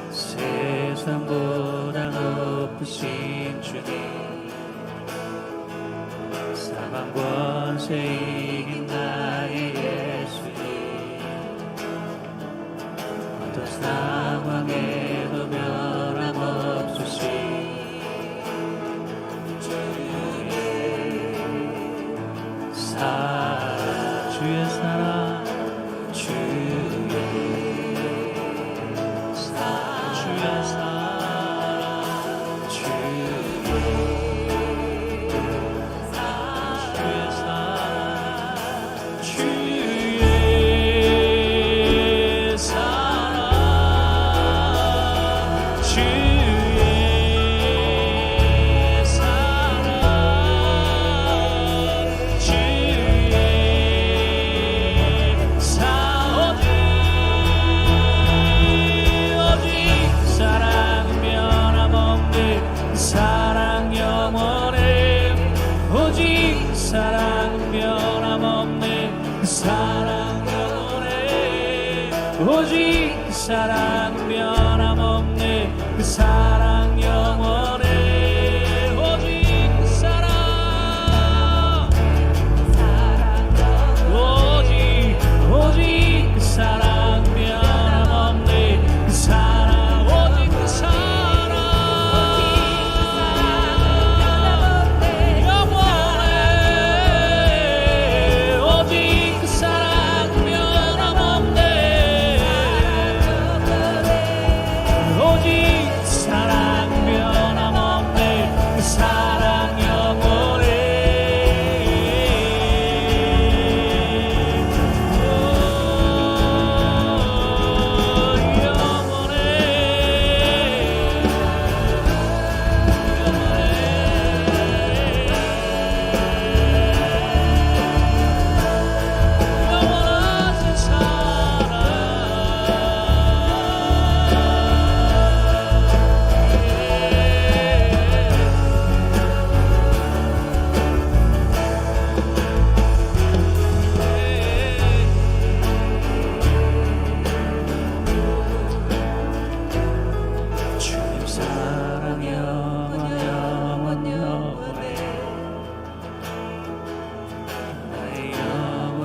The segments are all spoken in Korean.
세상보다 높으신 주님, 사망 권세 이긴 나의 예수님, 어떤 상황에도 변함없으신 주의 사랑, 주의 오직 사랑 변함없네. 그 사랑 영원해. 오직 사랑 오직 그 사랑 변함없네. 그 사랑 오직 그 사랑 영원해. 오직 그 사랑 변함없네. 사랑 변함없네. 그 사랑 영원해. 영원하신 사랑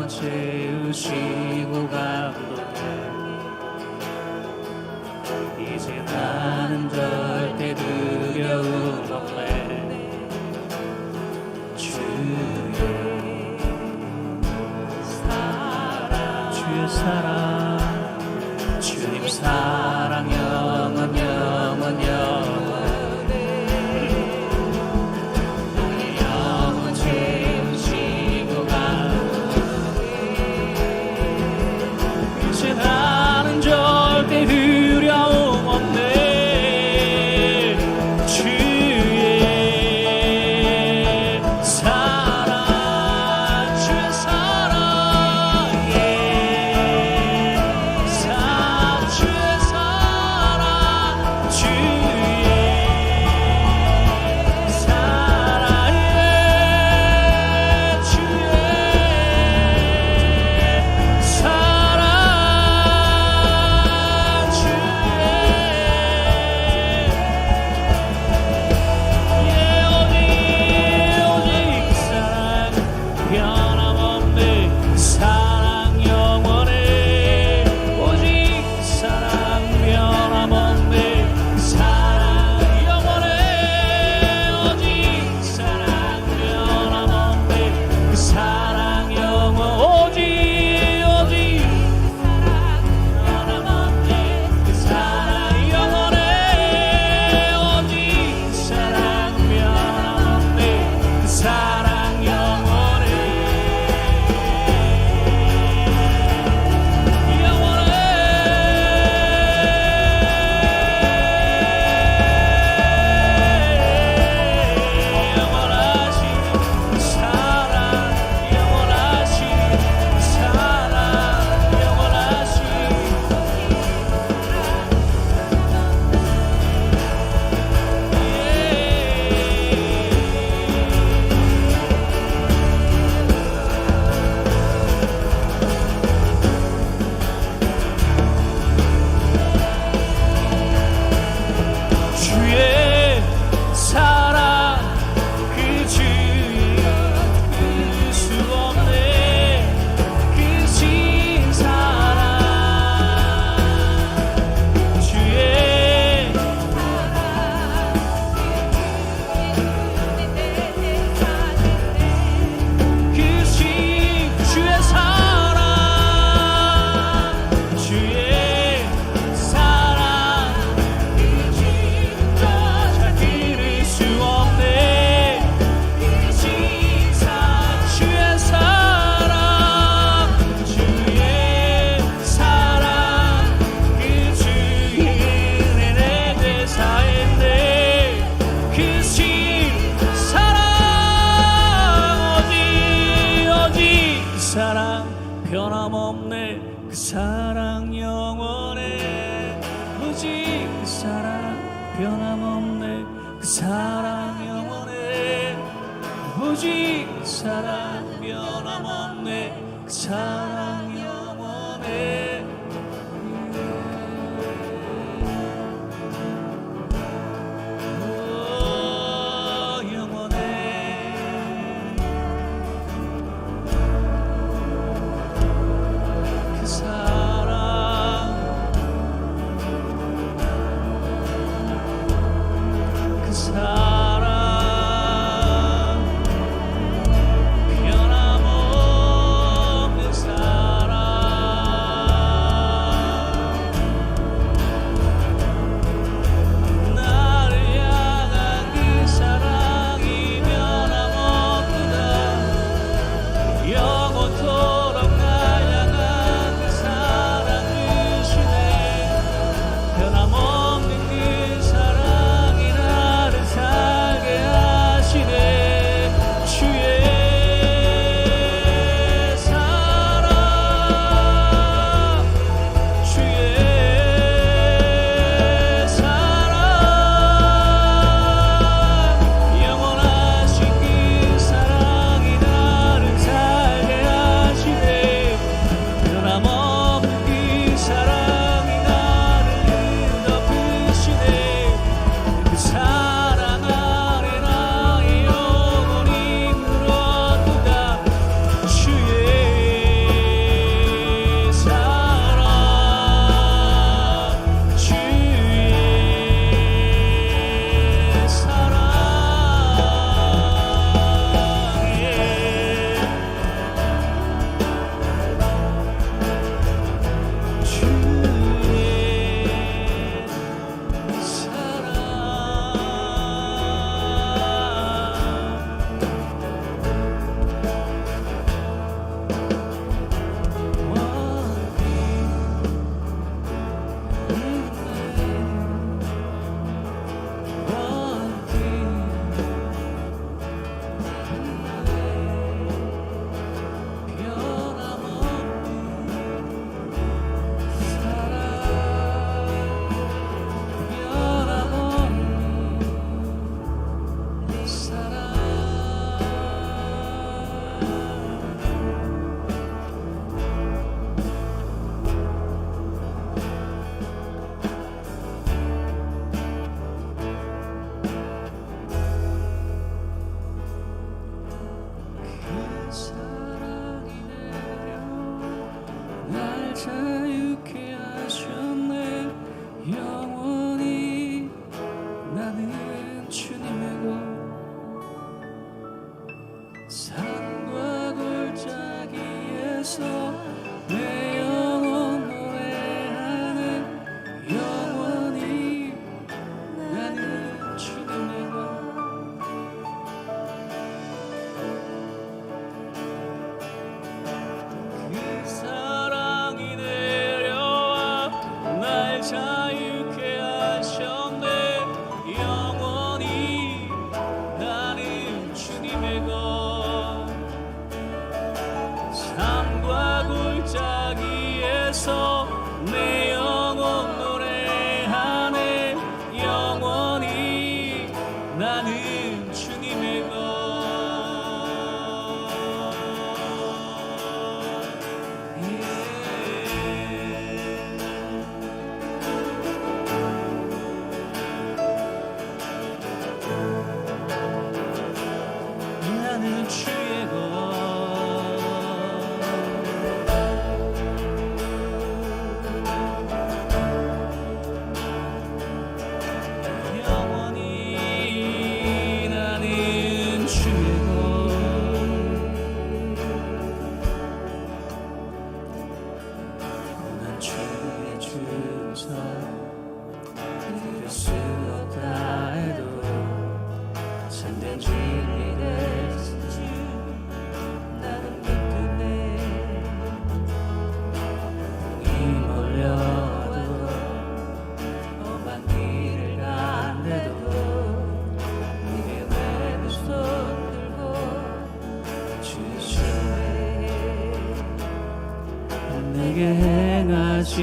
채우시고 감동해. 이제 나는 절대 두려움 없네. 주의 사랑 주님 사랑 영원 영원 영원해. 영원 채우시고 나는 절대 두려움 없네. 주의 사랑 주의 사랑 주의 사랑 사랑 영원해 오직 그 사랑 변함없네 그 사랑 영원해 오직 그 사랑 변함없네 그 사랑 영원해 사랑 변함없는 사랑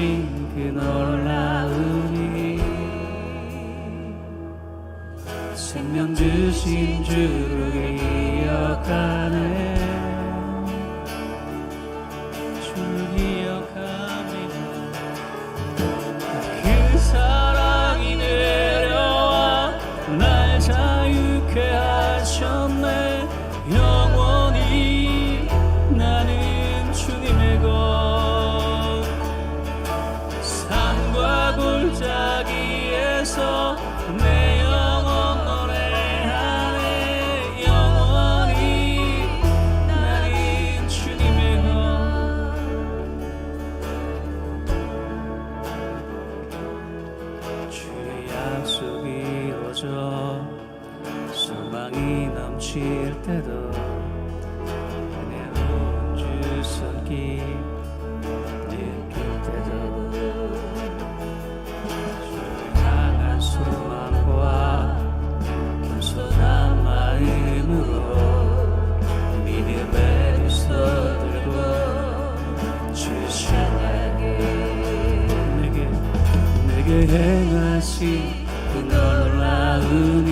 주신 그 놀라우니 생명 주신 주를 기억하네 주를 기억합니다 그 사랑이 내려와 날 자유케 하셨네 영원히 나는 주님의 것 산과 골짜기에서 내 영혼 노래하네 영원히 나는 주님의 것 주의 약속이 이루어져 소망이 넘칠 때도 은혜로운 주 손길 느낄 때도 주를 향한 소망과 겸손한 마음으로 믿음의 두 손 들고 주시네 내게 행하신 그 놀라우니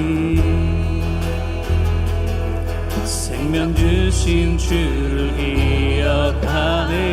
생명 주신 주를 기억하네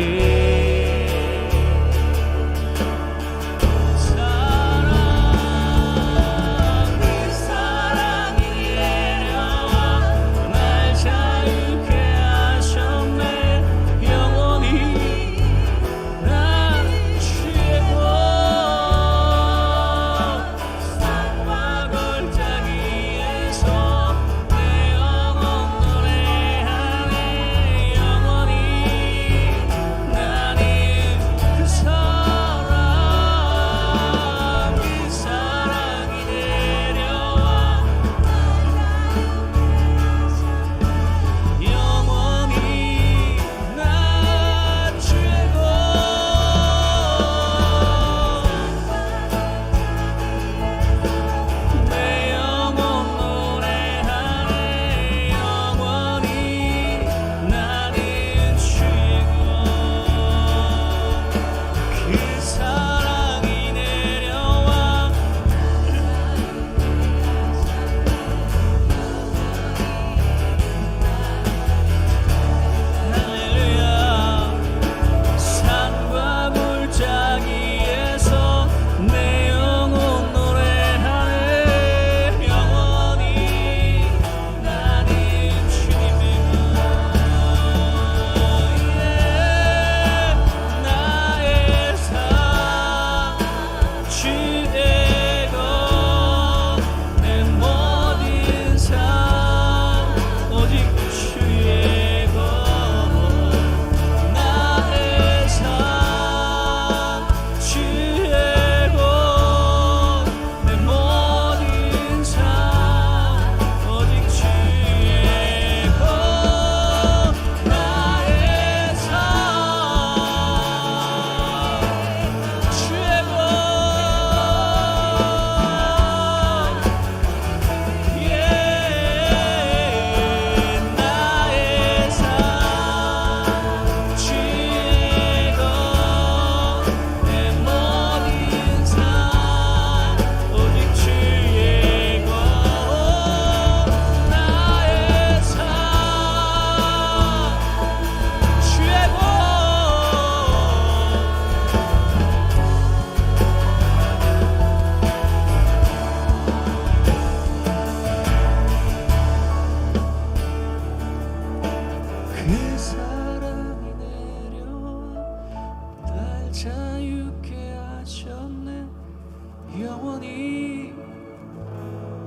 영원히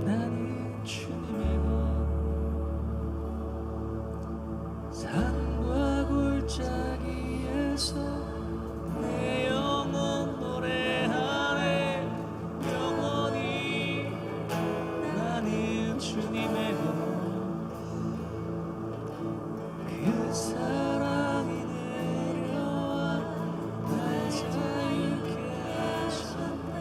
나는 주님의 것 산과 골짜기에서 내 영혼 노래하네 영원히 나는 주님의 것 그 사랑이 내려와 날 자유케 하셨네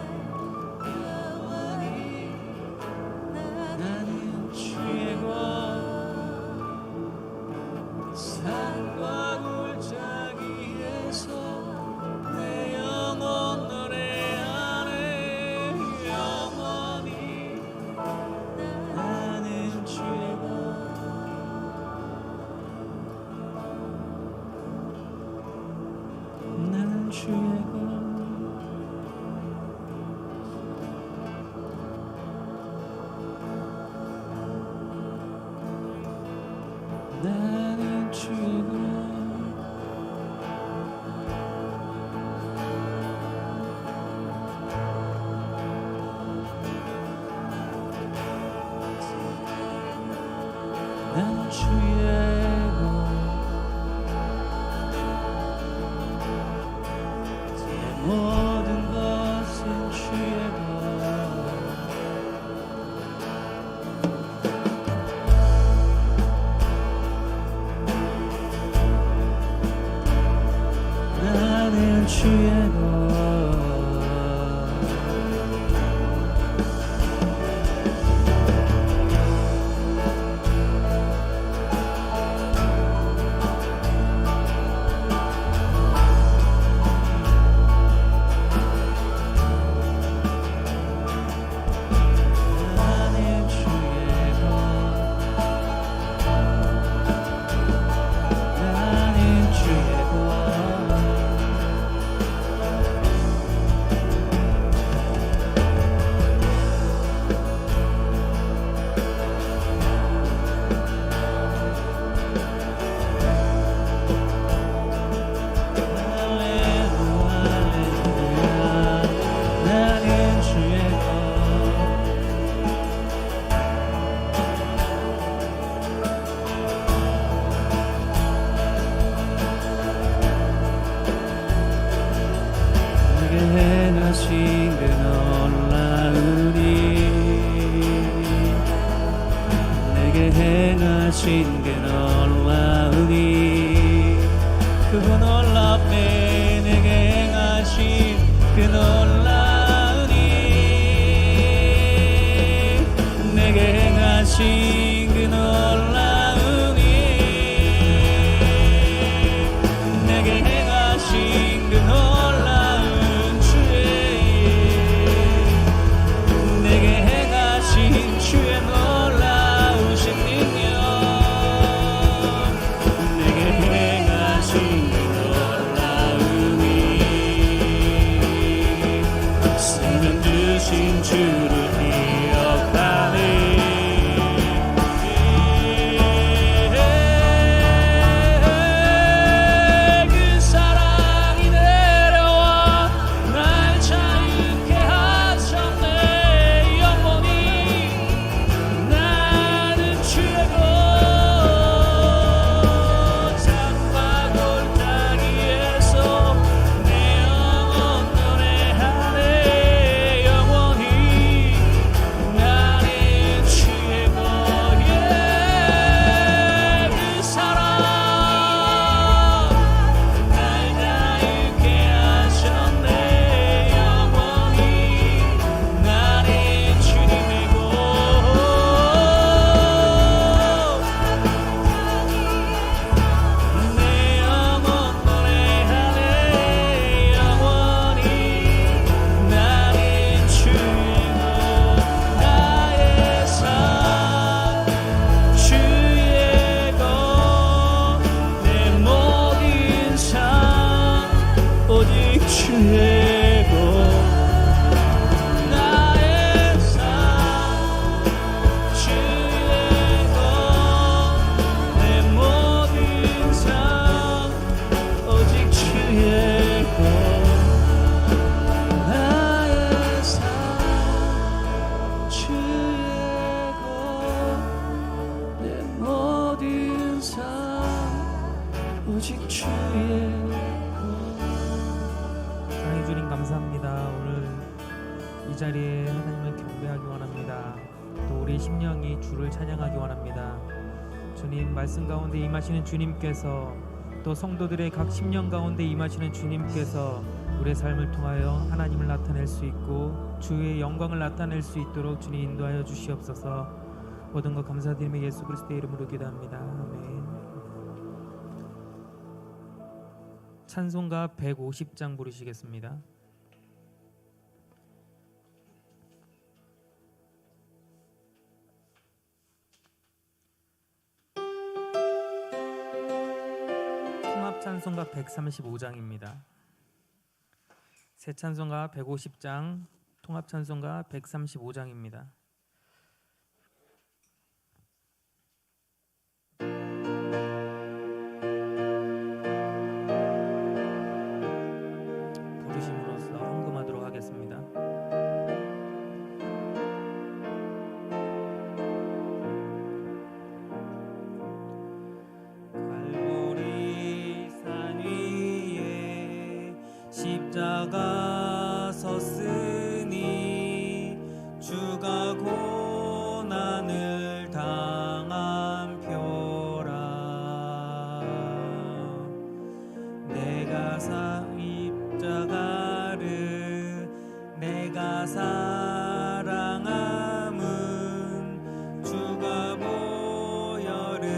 행하신 그 놀라운 일, 내게 행하신 그 놀라운 일, 그거 놀랍네. 내게 행하신 그 놀라운 일, 내게 행하신 그 놀라운 일, 내게 행하신 그 놀라운 주의 일, 내게 행하신 주의 놀라우신 능력, 내게 행하신 그 놀라운 일, 생명 주신 주를 기억하네. 사랑해 주님 감사합니다. 오늘 이 자리에 하나님을 경배하기 원합니다. 또 우리 심령이 주를 찬양하기 원합니다. 주님 말씀 가운데 임하시는 주님께서, 또 성도들의 각 심령 가운데 임하시는 주님께서 우리의 삶을 통하여 하나님을 나타낼 수 있고 주의 영광을 나타낼 수 있도록 주님 인도하여 주시옵소서. 모든 것 감사드리며 예수 그리스도의 이름으로 기도합니다. 아멘. 찬송가 150장 부르시겠습니다. 통합 찬송가 135장입니다. 새 찬송가 150장, 통합 찬송가 135장입니다. 부르심으로써 헌금하도록 하겠습니다. 갈보리 산 위에 십자가 섰으니 주가 고난을 당한 표라. 내가 십자가를 내가 사랑함은 주가 보혈을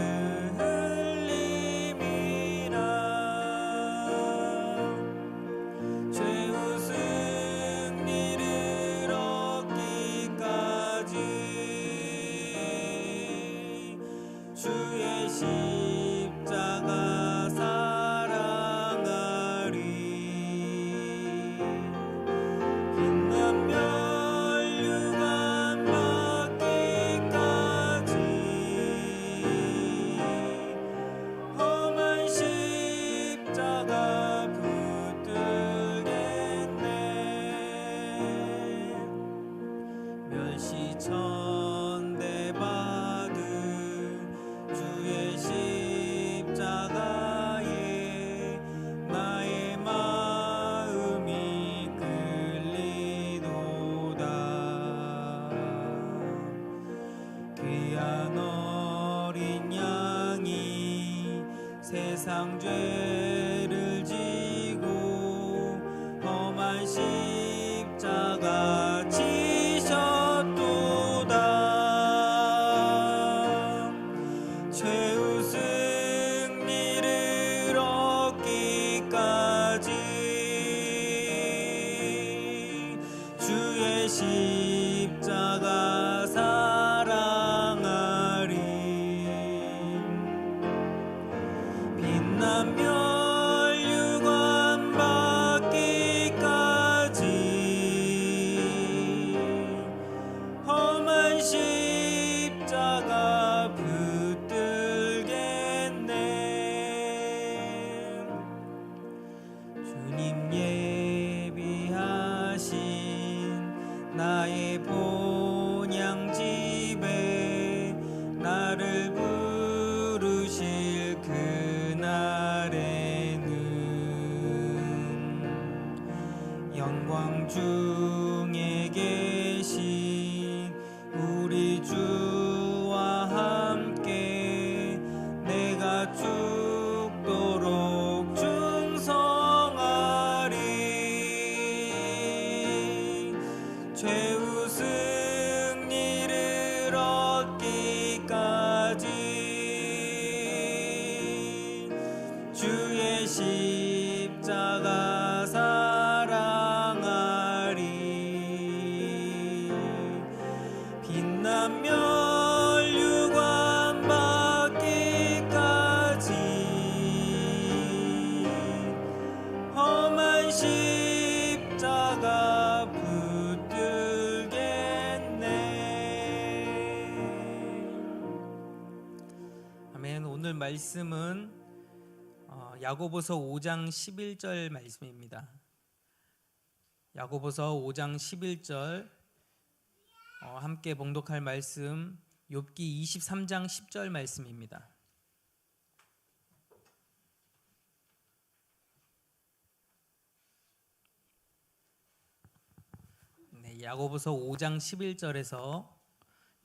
흘림이라. 죄우 승리를 얻기까지 주의 십자가 사랑하리. 빛난 멸류관 받기까지 험한 십자가 붙들겠네. 멸시천대 받은 주의 십자가에 나의 마음이 세상 죄를 지고 험한 십자가 지셨도다. 최후 승리를 얻기까지 주의 십자가 사랑하리. 빛난 멸류관 받기까지 험한 십자가 붙들겠네. 주님 예비하신 나의 본향 집에 나를 부르실 그날에는 영광 중에 계신 우리 주와 함께 내가 죽도록 충성하리. 최후 승리를 얻기까지 주의 십자가 사랑하리. 빛난 멸류관 받기까지 험한 십자가 붙들겠네. 아멘. 오늘 말씀은 야고보서 5장 11절 말씀입니다. 야고보서 5장 11절 함께 봉독할 말씀 욥기 23장 10절 말씀입니다. 네, 야고보서 5장 11절에서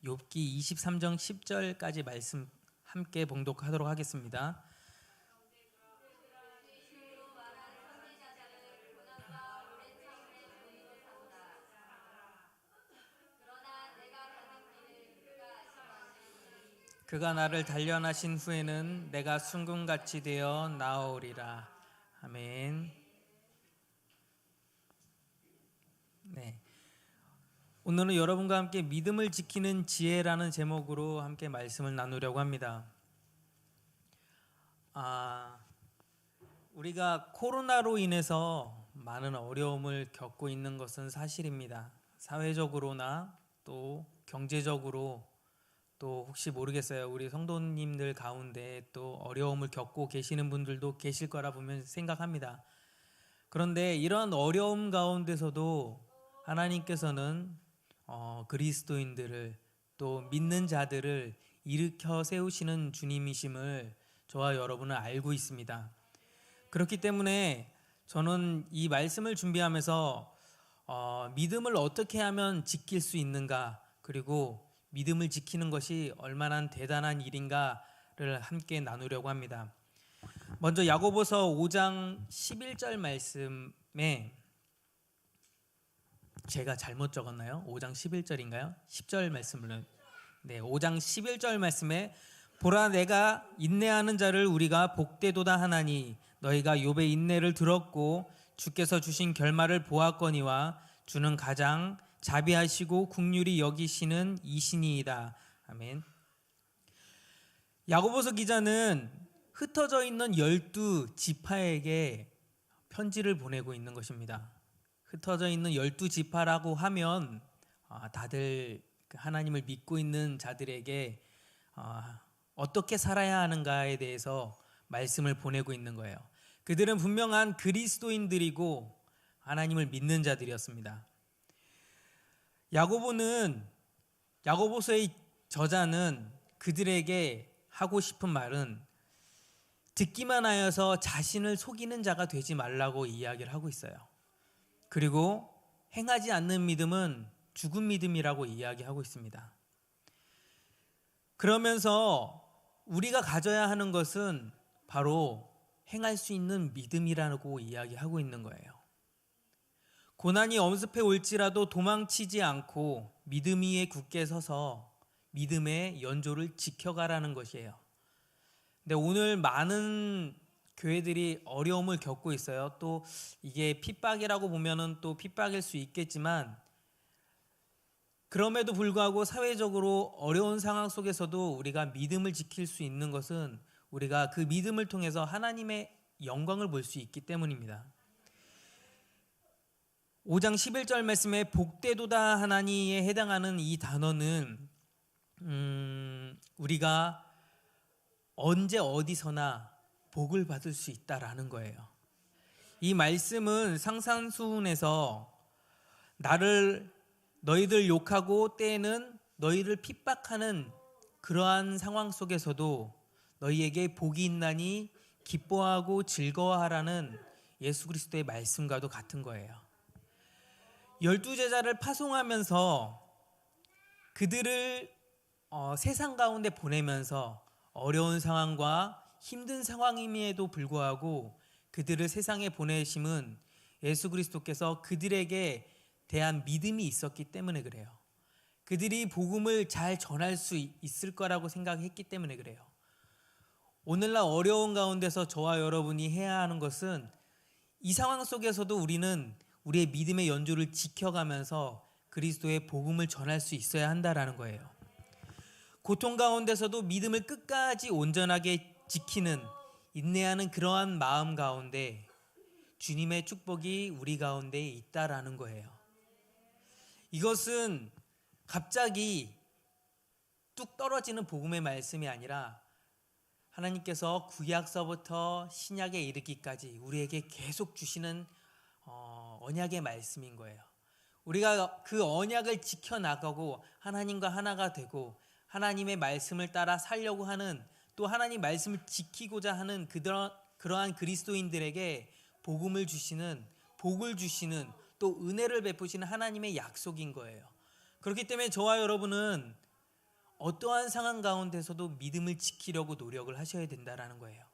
욥기 23장 10절까지 말씀 함께 봉독하도록 하겠습니다. 그가 나를 단련하신 후에는 내가 순금같이 되어 나오리라. 아멘. 네. 오늘은 여러분과 함께 믿음을 지키는 지혜라는 제목으로 함께 말씀을 나누려고 합니다. 우리가 코로나로 인해서 많은 어려움을 겪고 있는 것은 사실입니다. 사회적으로나 또 경제적으로 또 혹시 모르겠어요. 우리 성도님들 가운데 또 어려움을 겪고 계시는 분들도 계실 거라 보면 생각합니다. 그런데 이런 어려움 가운데서도 하나님께서는 그리스도인들을 또 믿는 자들을 일으켜 세우시는 주님이심을 저와 여러분은 알고 있습니다. 그렇기 때문에 저는 이 말씀을 준비하면서 믿음을 어떻게 하면 지킬 수 있는가, 그리고 믿음을 지키는 것이 얼마나 대단한 일인가를 함께 나누려고 합니다. 먼저 야고보서 5장 11절 말씀에 제가 잘못 적었나요? 5장 11절인가요? 10절 말씀을 네, 5장 11절 말씀에 보라 내가 인내하는 자를 우리가 복되도다 하나니 너희가 욥의 인내를 들었고 주께서 주신 결말을 보았거니와 주는 가장 자비하시고 긍휼히 여기시는 이신이이다. 아멘. 야고보서 기자는 흩어져 있는 12지파에게 편지를 보내고 있는 것입니다. 흩어져 있는 12지파라고 하면 다들 하나님을 믿고 있는 자들에게 어떻게 살아야 하는가에 대해서 말씀을 보내고 있는 거예요. 그들은 분명한 그리스도인들이고 하나님을 믿는 자들이었습니다. 야고보서의 저자는 그들에게 하고 싶은 말은 듣기만 하여서 자신을 속이는 자가 되지 말라고 이야기를 하고 있어요. 그리고 행하지 않는 믿음은 죽은 믿음이라고 이야기하고 있습니다. 그러면서 우리가 가져야 하는 것은 바로 행할 수 있는 믿음이라고 이야기하고 있는 거예요. 고난이 엄습해 올지라도 도망치지 않고 믿음 위에 굳게 서서 믿음의 연조를 지켜가라는 것이에요. 근데 오늘 많은 교회들이 어려움을 겪고 있어요. 또 이게 핍박이라고 보면은 또 핍박일 수 있겠지만, 그럼에도 불구하고 사회적으로 어려운 상황 속에서도 우리가 믿음을 지킬 수 있는 것은 우리가 그 믿음을 통해서 하나님의 영광을 볼 수 있기 때문입니다. 5장 11절 말씀에 복되도다 하나니에 해당하는 이 단어는 우리가 언제 어디서나 복을 받을 수 있다라는 거예요. 이 말씀은 상산수훈에서 너희들 욕하고 때에는 너희를 핍박하는 그러한 상황 속에서도 너희에게 복이 있나니 기뻐하고 즐거워하라는 예수 그리스도의 말씀과도 같은 거예요. 12제자를 파송하면서 그들을 세상 가운데 보내면서 어려운 상황과 힘든 상황임에도 불구하고 그들을 세상에 보내심은 예수 그리스도께서 그들에게 대한 믿음이 있었기 때문에 그래요. 그들이 복음을 잘 전할 수 있을 거라고 생각했기 때문에 그래요. 오늘날 어려운 가운데서 저와 여러분이 해야 하는 것은 이 상황 속에서도 우리는 우리의 믿음의 연조를 지켜가면서 그리스도의 복음을 전할 수 있어야 한다라는 거예요. 고통 가운데서도 믿음을 끝까지 온전하게 지키는, 인내하는 그러한 마음 가운데 주님의 축복이 우리 가운데 있다라는 거예요. 이것은 갑자기 뚝 떨어지는 복음의 말씀이 아니라 하나님께서 구약서부터 신약에 이르기까지 우리에게 계속 주시는 언약의 말씀인 거예요. 우리가 그 언약을 지켜나가고 하나님과 하나가 되고 하나님의 말씀을 따라 살려고 하는, 또 하나님 말씀을 지키고자 하는 그러한 그리스도인들에게 복음을 주시는, 복을 주시는, 또 은혜를 베푸시는 하나님의 약속인 거예요. 그렇기 때문에 저와 여러분은 어떠한 상황 가운데서도 믿음을 지키려고 노력을 하셔야 된다라는 거예요.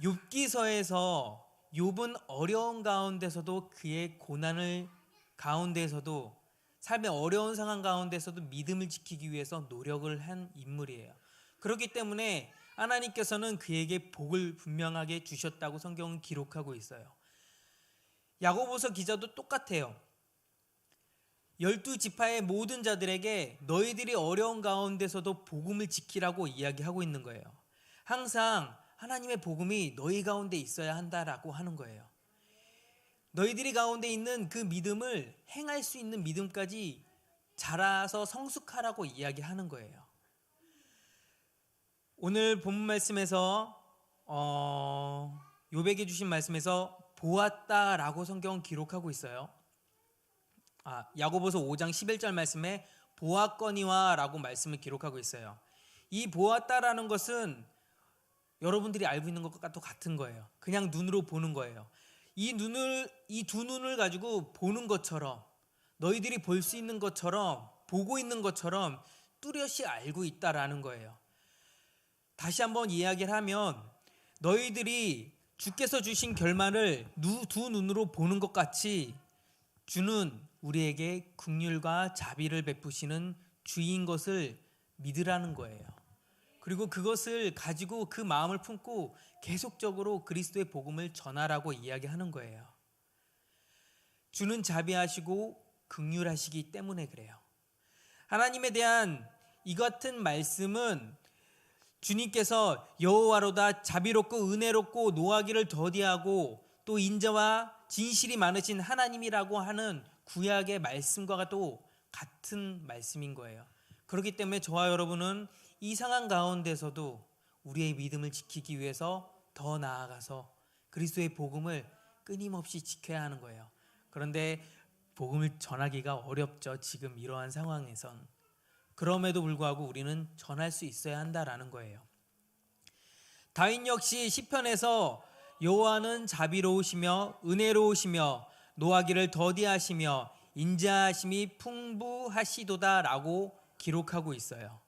욥기서에서 욥은 어려운 가운데서도 그의 고난을 가운데서도 삶의 어려운 상황 가운데서도 믿음을 지키기 위해서 노력을 한 인물이에요. 그렇기 때문에 하나님께서는 그에게 복을 분명하게 주셨다고 성경은 기록하고 있어요. 야고보서 기자도 똑같아요. 12지파의 모든 자들에게 너희들이 어려운 가운데서도 복음을 지키라고 이야기하고 있는 거예요. 항상 하나님의 복음이 너희 가운데 있어야 한다라고 하는 거예요. 너희들이 가운데 있는 그 믿음을 행할 수 있는 믿음까지 자라서 성숙하라고 이야기하는 거예요. 오늘 본문 말씀에서 욥에게 주신 말씀에서 보았다라고 성경은 기록하고 있어요. 야고보서 5장 11절 말씀에 보았거니와 라고 말씀을 기록하고 있어요. 이 보았다라는 것은 여러분들이 알고 있는 것과 똑같은 거예요. 그냥 눈으로 보는 거예요. 이 두 눈을 가지고 보는 것처럼, 너희들이 볼 수 있는 것처럼, 보고 있는 것처럼 뚜렷이 알고 있다라는 거예요. 다시 한번 이야기를 하면, 너희들이 주께서 주신 결말을 두 눈으로 보는 것 같이 주는 우리에게 긍휼과 자비를 베푸시는 주인 것을 믿으라는 거예요. 그리고 그것을 가지고 그 마음을 품고 계속적으로 그리스도의 복음을 전하라고 이야기하는 거예요. 주는 자비하시고 긍휼하시기 때문에 그래요. 하나님에 대한 이 같은 말씀은 주님께서 여호와로다 자비롭고 은혜롭고 노하기를 더디하고 또 인자와 진실이 많으신 하나님이라고 하는 구약의 말씀과 또 같은 말씀인 거예요. 그렇기 때문에 저와 여러분은 이 상황 가운데서도 우리의 믿음을 지키기 위해서 더 나아가서 그리스도의 복음을 끊임없이 지켜야 하는 거예요. 그런데 복음을 전하기가 어렵죠. 지금 이러한 상황에선. 그럼에도 불구하고 우리는 전할 수 있어야 한다라는 거예요. 다윗 역시 시편에서 여호와는 자비로우시며 은혜로우시며 노하기를 더디하시며 인자하심이 풍부하시도다라고 기록하고 있어요.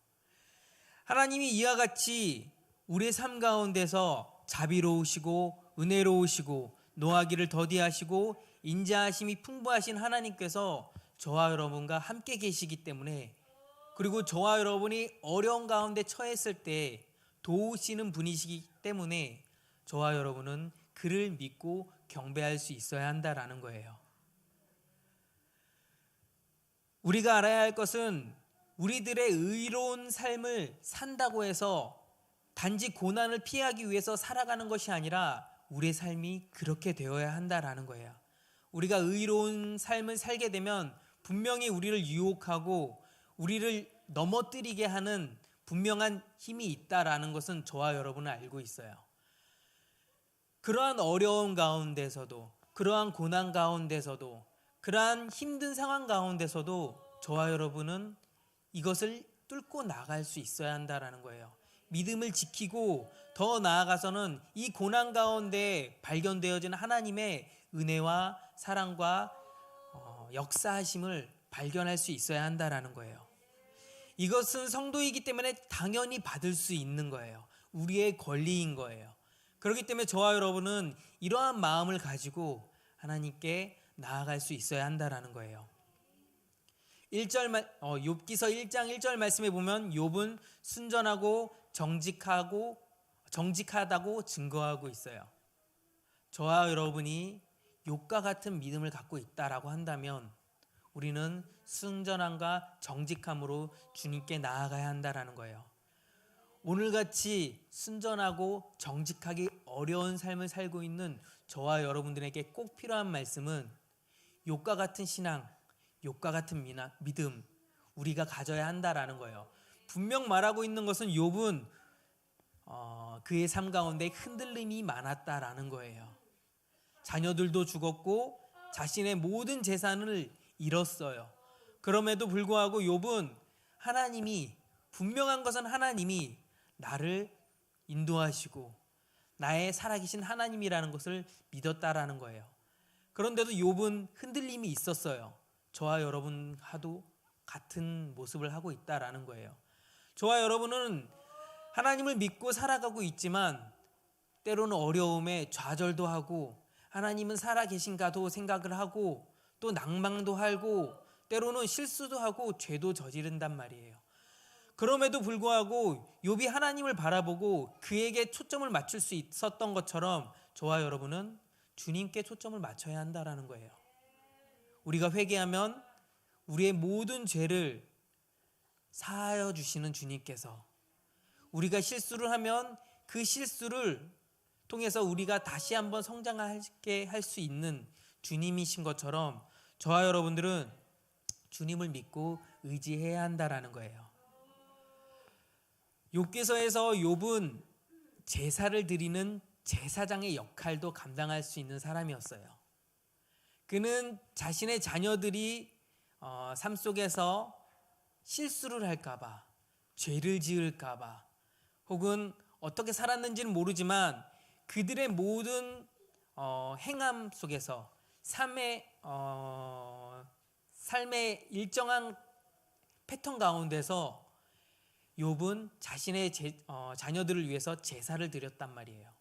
하나님이 이와 같이 우리의 삶 가운데서 자비로우시고 은혜로우시고 노하기를 더디하시고 인자하심이 풍부하신 하나님께서 저와 여러분과 함께 계시기 때문에, 그리고 저와 여러분이 어려운 가운데 처했을 때 도우시는 분이시기 때문에 저와 여러분은 그를 믿고 경배할 수 있어야 한다라는 거예요. 우리가 알아야 할 것은 우리들의 의로운 삶을 산다고 해서 단지 고난을 피하기 위해서 살아가는 것이 아니라 우리의 삶이 그렇게 되어야 한다라는 거예요. 우리가 의로운 삶을 살게 되면 분명히 우리를 유혹하고 우리를 넘어뜨리게 하는 분명한 힘이 있다라는 것은 저와 여러분은 알고 있어요. 그러한 어려움 가운데서도, 그러한 고난 가운데서도, 그러한 힘든 상황 가운데서도 저와 여러분은 이것을 뚫고 나갈 수 있어야 한다라는 거예요. 믿음을 지키고 더 나아가서는 이 고난 가운데 발견되어지는 하나님의 은혜와 사랑과 역사하심을 발견할 수 있어야 한다라는 거예요. 이것은 성도이기 때문에 당연히 받을 수 있는 거예요. 우리의 권리인 거예요. 그렇기 때문에 저와 여러분은 이러한 마음을 가지고 하나님께 나아갈 수 있어야 한다라는 거예요. 욥기서 1장 1절 말씀에 보면 욥은 순전하고 정직하다고 증거하고 있어요. 저와 여러분이 욥과 같은 믿음을 갖고 있다라고 한다면 우리는 순전함과 정직함으로 주님께 나아가야 한다라는 거예요. 오늘같이 순전하고 정직하기 어려운 삶을 살고 있는 저와 여러분들에게 꼭 필요한 말씀은 욥과 같은 신앙, 욥과 같은 믿음 우리가 가져야 한다라는 거예요. 분명 말하고 있는 것은 욥은 그의 삶 가운데 흔들림이 많았다라는 거예요. 자녀들도 죽었고 자신의 모든 재산을 잃었어요. 그럼에도 불구하고 욥은 분명한 것은 하나님이 나를 인도하시고 나의 살아계신 하나님이라는 것을 믿었다라는 거예요. 그런데도 욥은 흔들림이 있었어요. 저와 여러분하도 같은 모습을 하고 있다라는 거예요. 저와 여러분은 하나님을 믿고 살아가고 있지만 때로는 어려움에 좌절도 하고 하나님은 살아계신가도 생각을 하고 또 낭망도 하고 때로는 실수도 하고 죄도 저지른단 말이에요. 그럼에도 불구하고 욥이 하나님을 바라보고 그에게 초점을 맞출 수 있었던 것처럼 저와 여러분은 주님께 초점을 맞춰야 한다라는 거예요. 우리가 회개하면 우리의 모든 죄를 사하여 주시는 주님께서, 우리가 실수를 하면 그 실수를 통해서 우리가 다시 한번 성장하게 할 수 있는 주님이신 것처럼 저와 여러분들은 주님을 믿고 의지해야 한다라는 거예요. 욥기서에서 욥은 제사를 드리는 제사장의 역할도 감당할 수 있는 사람이었어요. 그는 자신의 자녀들이 삶 속에서 실수를 할까봐, 죄를 지을까봐, 혹은 어떻게 살았는지는 모르지만 그들의 모든 행함 속에서 삶의 일정한 패턴 가운데서 욥은 자신의 자녀들을 위해서 제사를 드렸단 말이에요.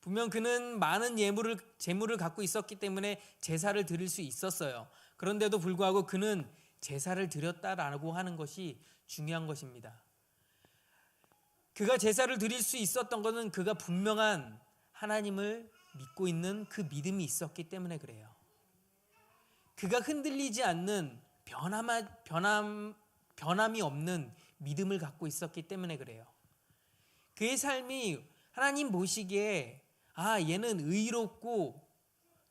분명 그는 많은 재물을 갖고 있었기 때문에 제사를 드릴 수 있었어요. 그런데도 불구하고 그는 제사를 드렸다라고 하는 것이 중요한 것입니다. 그가 제사를 드릴 수 있었던 것은 그가 분명한 하나님을 믿고 있는 그 믿음이 있었기 때문에 그래요. 그가 흔들리지 않는 변함이 없는 믿음을 갖고 있었기 때문에 그래요. 그의 삶이 하나님 보시기에 얘는 의롭고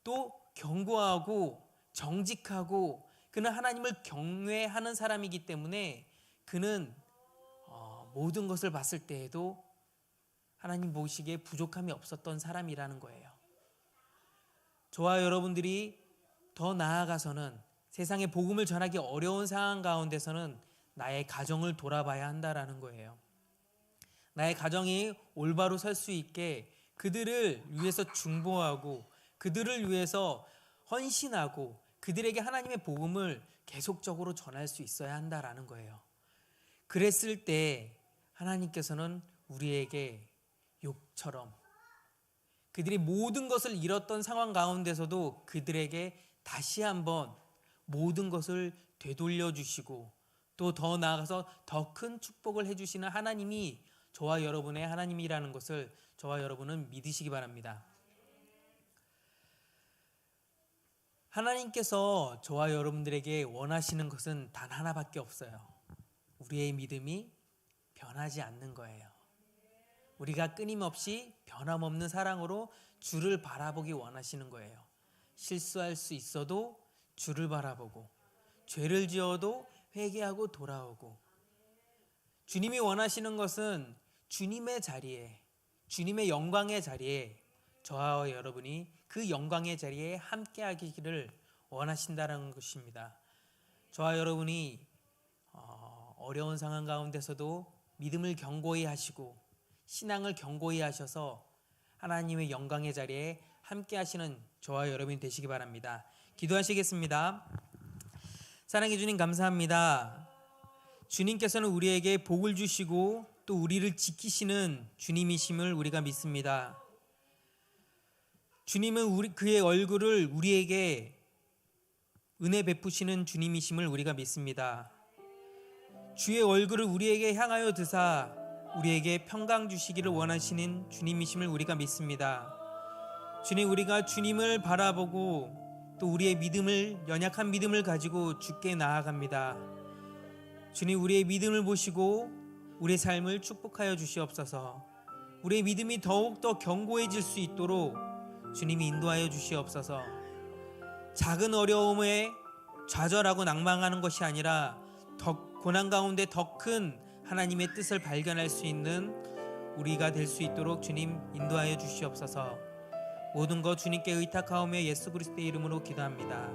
또 견고하고 정직하고 그는 하나님을 경외하는 사람이기 때문에 그는 모든 것을 봤을 때에도 하나님 보시기에 부족함이 없었던 사람이라는 거예요. 저와 여러분들이 더 나아가서는 세상에 복음을 전하기 어려운 상황 가운데서는 나의 가정을 돌아봐야 한다라는 거예요. 나의 가정이 올바로 설 수 있게 그들을 위해서 중보하고 그들을 위해서 헌신하고 그들에게 하나님의 복음을 계속적으로 전할 수 있어야 한다라는 거예요. 그랬을 때 하나님께서는 우리에게 욥처럼 그들이 모든 것을 잃었던 상황 가운데서도 그들에게 다시 한번 모든 것을 되돌려 주시고 또 더 나아가서 더 큰 축복을 해주시는 하나님이 저와 여러분의 하나님이라는 것을 저와 여러분은 믿으시기 바랍니다. 하나님께서 저와 여러분들에게 원하시는 것은 단 하나밖에 없어요. 우리의 믿음이 변하지 않는 거예요. 우리가 끊임없이 변함없는 사랑으로 주를 바라보기 원하시는 거예요. 실수할 수 있어도 주를 바라보고 죄를 지어도 회개하고 돌아오고 주님이 원하시는 것은 주님의 자리에 주님의 영광의 자리에 저와 여러분이 그 영광의 자리에 함께 하기를 원하신다는 것입니다. 저와 여러분이 어려운 상황 가운데서도 믿음을 견고히 하시고 신앙을 견고히 하셔서 하나님의 영광의 자리에 함께 하시는 저와 여러분이 되시기 바랍니다. 기도하시겠습니다. 사랑해 주님 감사합니다. 주님께서는 우리에게 복을 주시고 또 우리를 지키시는 주님이심을 우리가 믿습니다. 주님은 그의 얼굴을 우리에게 은혜 베푸시는 주님이심을 우리가 믿습니다. 주의 얼굴을 우리에게 향하여 드사 우리에게 평강 주시기를 원하시는 주님이심을 우리가 믿습니다. 주님, 우리가 주님을 바라보고 또 우리의 믿음을 연약한 믿음을 가지고 주께 나아갑니다. 주님, 우리의 믿음을 보시고 우리의 삶을 축복하여 주시옵소서. 우리의 믿음이 더욱더 견고해질 수 있도록 주님이 인도하여 주시옵소서. 작은 어려움에 좌절하고 낭망하는 것이 아니라 고난 가운데 더 큰 하나님의 뜻을 발견할 수 있는 우리가 될 수 있도록 주님 인도하여 주시옵소서. 모든 것 주님께 의탁하오며 예수 그리스도의 이름으로 기도합니다.